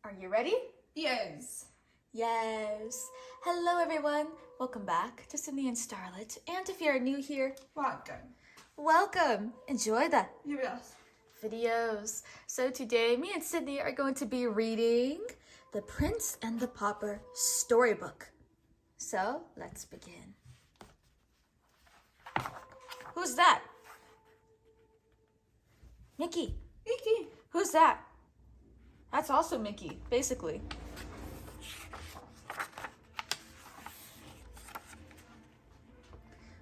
Are you ready? Yes. Yes. Hello everyone. Welcome back to Sydney and Starlet. And if you're new here, welcome. Enjoy the Yes. videos. So today me and Sydney are going to be reading The Prince and the Pauper Storybook. So let's begin. Who's that? Mickey. Mickey. Who's that? That's also Mickey, basically.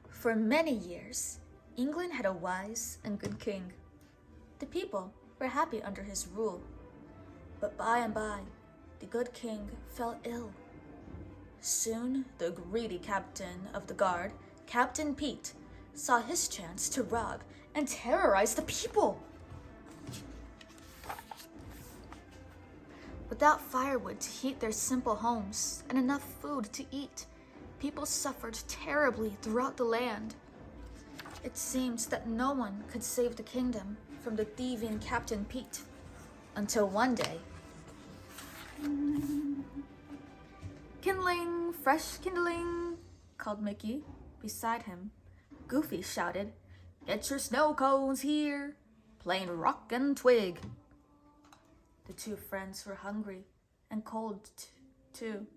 For many years, England had a wise and good king. The people were happy under his rule. But by and by, the good king fell ill. Soon, the greedy captain of the guard, Captain Pete, saw his chance to rob and terrorize the people. Without firewood to heat their simple homes and enough food to eat, people suffered terribly throughout the land. It seems that no one could save the kingdom from the thieving Captain Pete, until one day. Kindling, fresh kindling, called Mickey. Beside him, Goofy shouted, "Get your snow cones here, plain rock and twig." The two friends were hungry and cold too,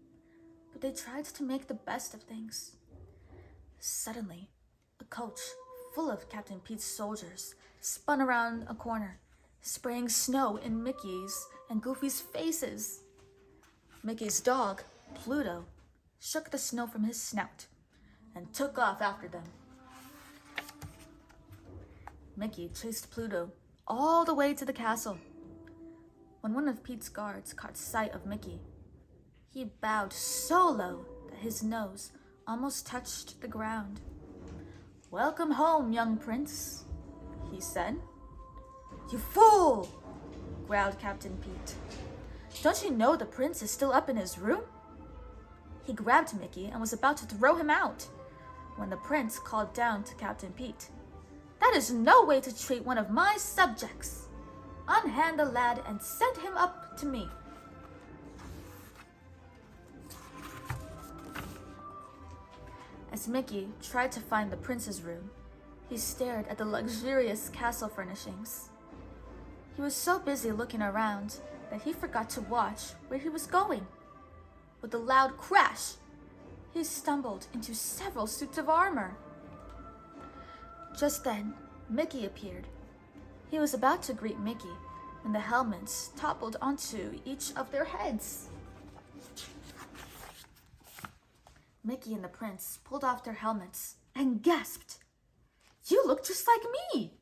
but they tried to make the best of things. Suddenly, a coach full of Captain Pete's soldiers spun around a corner, spraying snow in Mickey's and Goofy's faces. Mickey's dog, Pluto, shook the snow from his snout and took off after them. Mickey chased Pluto all the way to the castle. When one of Pete's guards caught sight of Mickey, he bowed so low that his nose almost touched the ground. "Welcome home, young prince," he said. "You fool!" growled Captain Pete. "Don't you know the prince is still up in his room?" He grabbed Mickey and was about to throw him out when the prince called down to Captain Pete, "That is no way to treat one of my subjects. Unhand the lad and send him up to me." As Mickey tried to find the prince's room, he stared at the luxurious castle furnishings. He was so busy looking around that he forgot to watch where he was going. With a loud crash, he stumbled into several suits of armor. Just then, Mickey appeared. He was about to greet Mickey when the helmets toppled onto each of their heads. Mickey and the prince pulled off their helmets and gasped. "You look just like me!"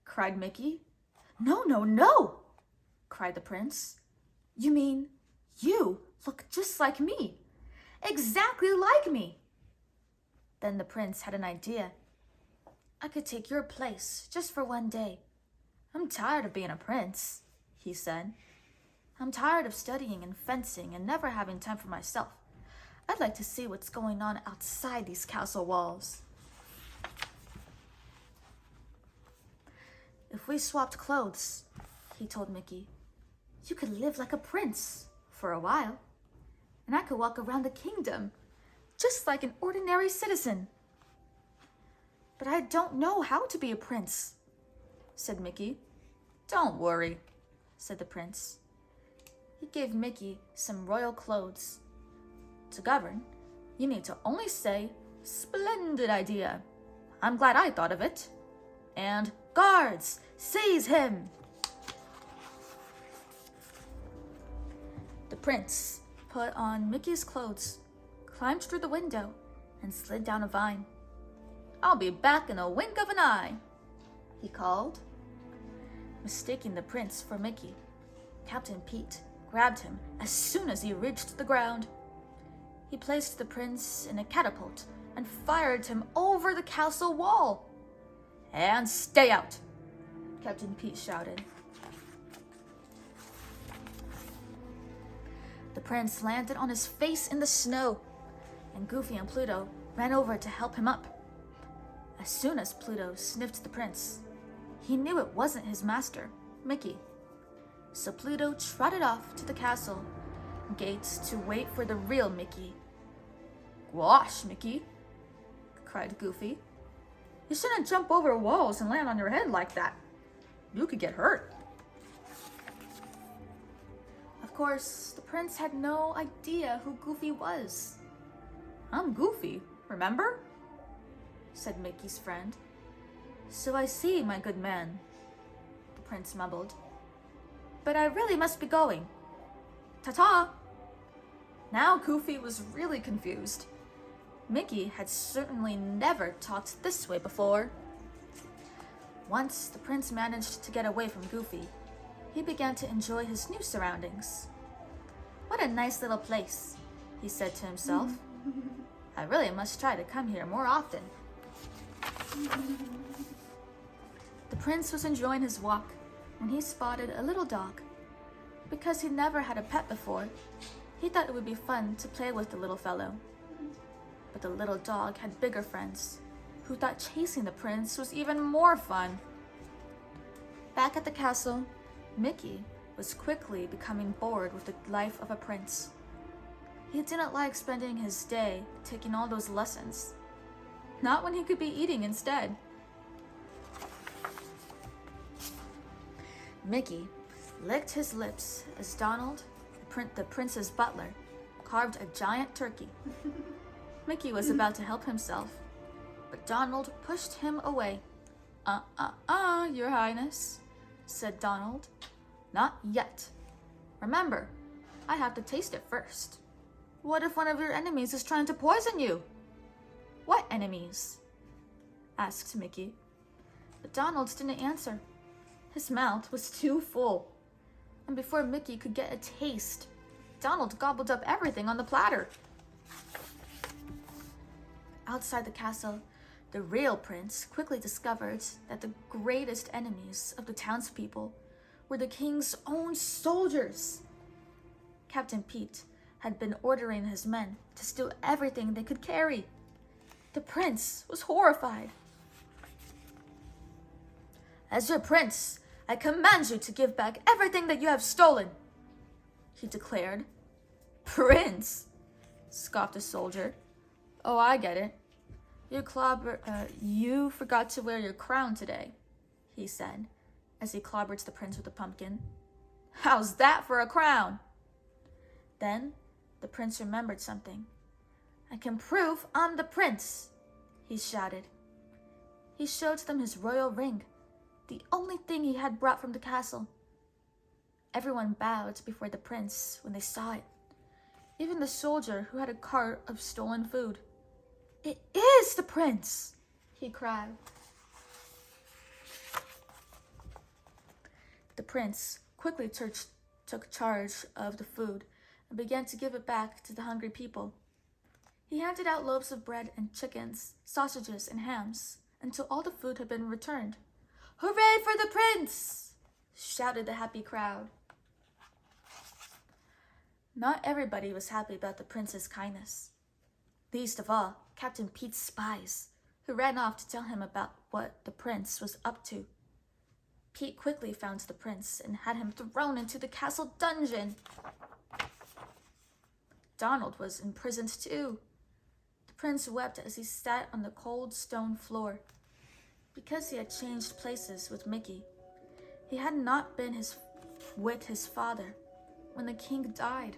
cried Mickey. "No, no, no!" cried the prince. "You mean you look just like me, exactly like me." Then the prince had an idea. "I could take your place just for one day. I'm tired of being a prince," he said. "I'm tired of studying and fencing and never having time for myself. I'd like to see what's going on outside these castle walls." "If we swapped clothes," he told Mickey, "you could live like a prince for a while, and I could walk around the kingdom just like an ordinary citizen." "But I don't know how to be a prince," said Mickey. "Don't worry," said the prince. He gave Mickey some royal clothes. "To govern, you need to only say, 'Splendid idea. I'm glad I thought of it.' And 'Guards, seize him!'" The prince put on Mickey's clothes, climbed through the window, and slid down a vine. "I'll be back in a wink of an eye," he called. Mistaking the prince for Mickey, Captain Pete grabbed him as soon as he reached the ground. He placed the prince in a catapult and fired him over the castle wall. "And stay out," Captain Pete shouted. The prince landed on his face in the snow, and Goofy and Pluto ran over to help him up. As soon as Pluto sniffed the prince, he knew it wasn't his master, Mickey. So Pluto trotted off to the castle gates to wait for the real Mickey. "Gosh, Mickey," cried Goofy. "You shouldn't jump over walls and land on your head like that. You could get hurt." Of course, the prince had no idea who Goofy was. "I'm Goofy, remember?" said Mickey's friend. "So I see, my good man," the prince mumbled. "But I really must be going. Ta-ta!" Now Goofy was really confused. Mickey had certainly never talked this way before. Once the prince managed to get away from Goofy, he began to enjoy his new surroundings. "What a nice little place," he said to himself. "I really must try to come here more often." The prince was enjoying his walk when he spotted a little dog. Because he never had a pet before, he thought it would be fun to play with the little fellow. But the little dog had bigger friends, who thought chasing the prince was even more fun. Back at the castle, Mickey was quickly becoming bored with the life of a prince. He didn't like spending his day taking all those lessons. Not when he could be eating instead. Mickey licked his lips as Donald, the prince's butler, carved a giant turkey. Mickey was about to help himself, but Donald pushed him away. Your Highness," said Donald. "Not yet. Remember, I have to taste it first. What if one of your enemies is trying to poison you?" "What enemies?" asked Mickey. But Donald didn't answer. His mouth was too full. And before Mickey could get a taste, Donald gobbled up everything on the platter. Outside the castle, the real prince quickly discovered that the greatest enemies of the townspeople were the king's own soldiers. Captain Pete had been ordering his men to steal everything they could carry. The prince was horrified. "As your prince, I command you to give back everything that you have stolen," he declared. "Prince," scoffed the soldier. "Oh, I get it. You forgot to wear your crown today," he said, as he clobbered the prince with a pumpkin. "How's that for a crown?" Then the prince remembered something. "I can prove I'm the prince," he shouted. He showed them his royal ring, the only thing he had brought from the castle. Everyone bowed before the prince when they saw it, even the soldier who had a cart of stolen food. "It is the prince!" he cried. The prince quickly took charge of the food and began to give it back to the hungry people. He handed out loaves of bread and chickens, sausages and hams until all the food had been returned. "Hooray for the prince!" shouted the happy crowd. Not everybody was happy about the prince's kindness. Least of all, Captain Pete's spies, who ran off to tell him about what the prince was up to. Pete quickly found the prince and had him thrown into the castle dungeon. Donald was imprisoned too. The prince wept as he sat on the cold stone floor. Because he had changed places with Mickey, he had not been with his father when the king died.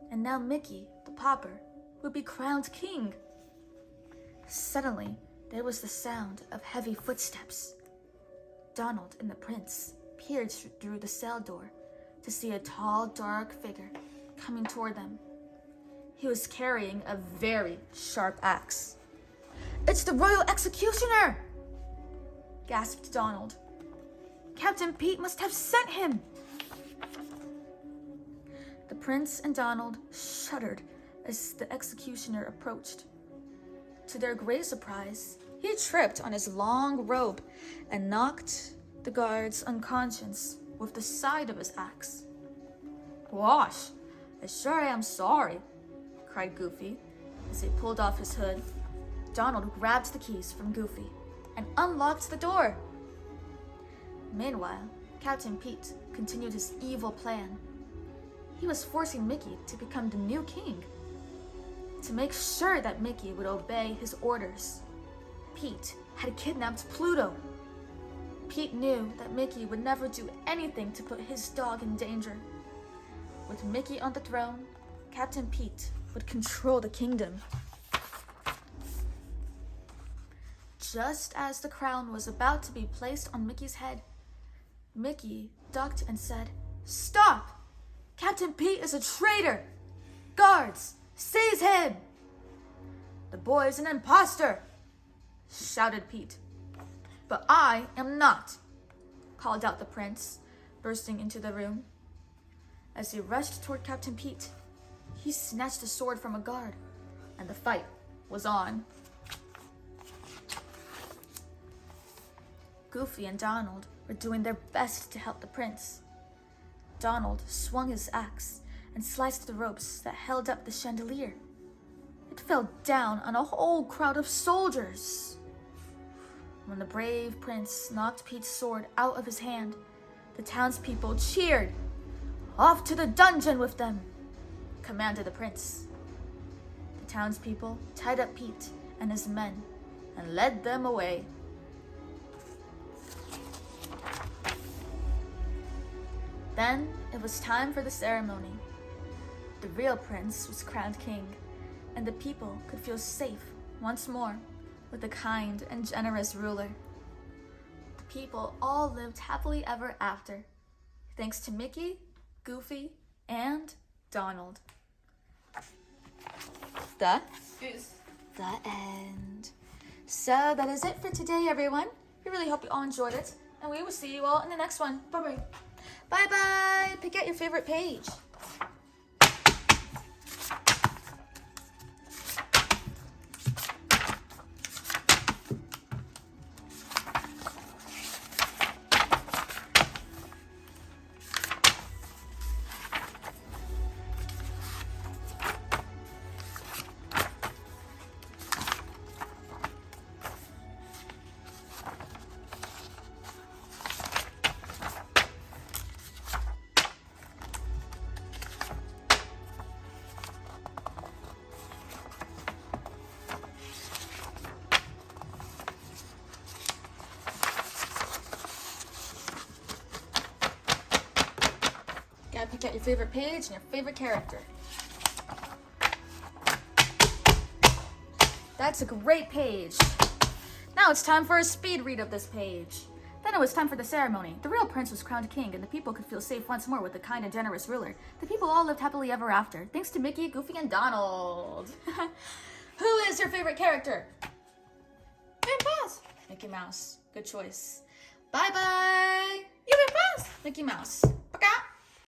And now Mickey, the pauper, would be crowned king. Suddenly, there was the sound of heavy footsteps. Donald and the prince peered through the cell door to see a tall, dark figure coming toward them. He was carrying a very sharp axe. "It's the royal executioner!" gasped Donald. "Captain Pete must have sent him!" The prince and Donald shuddered as the executioner approached. To their great surprise, he tripped on his long robe and knocked the guards unconscious with the side of his axe. "Gosh, I sure am sorry," cried Goofy as he pulled off his hood. Donald grabbed the keys from Goofy and unlocked the door. Meanwhile, Captain Pete continued his evil plan. He was forcing Mickey to become the new king. To make sure that Mickey would obey his orders, Pete had kidnapped Pluto. Pete knew that Mickey would never do anything to put his dog in danger. With Mickey on the throne, Captain Pete would control the kingdom. Just as the crown was about to be placed on Mickey's head, Mickey ducked and said, "Stop! Captain Pete is a traitor! Guards, seize him!" "The boy's an imposter!" shouted Pete. "But I am not," called out the prince, bursting into the room. As he rushed toward Captain Pete, he snatched a sword from a guard, and the fight was on. Goofy and Donald were doing their best to help the prince. Donald swung his axe and sliced the ropes that held up the chandelier. It fell down on a whole crowd of soldiers. When the brave prince knocked Pete's sword out of his hand, the townspeople cheered. "Off to the dungeon with them," commanded the prince. The townspeople tied up Pete and his men and led them away. Then it was time for the ceremony. The real prince was crowned king, and the people could feel safe once more with a kind and generous ruler. The people all lived happily ever after, thanks to Mickey, Goofy, and Donald. That is the end. So that is it for today, everyone. We really hope you all enjoyed it, and we will see you all in the next one. Bye-bye. Bye-bye. Pick out your favorite page. Gotta pick out your favorite page and your favorite character. That's a great page. Now it's time for a speed read of this page. Then it was time for the ceremony. The real prince was crowned king, and the people could feel safe once more with a kind and generous ruler. The people all lived happily ever after, thanks to Mickey, Goofy, and Donald. Who is your favorite character? Mickey Mouse. Mickey Mouse. Good choice. Bye-bye. You Mickey Mouse. Mickey Mouse. Bye.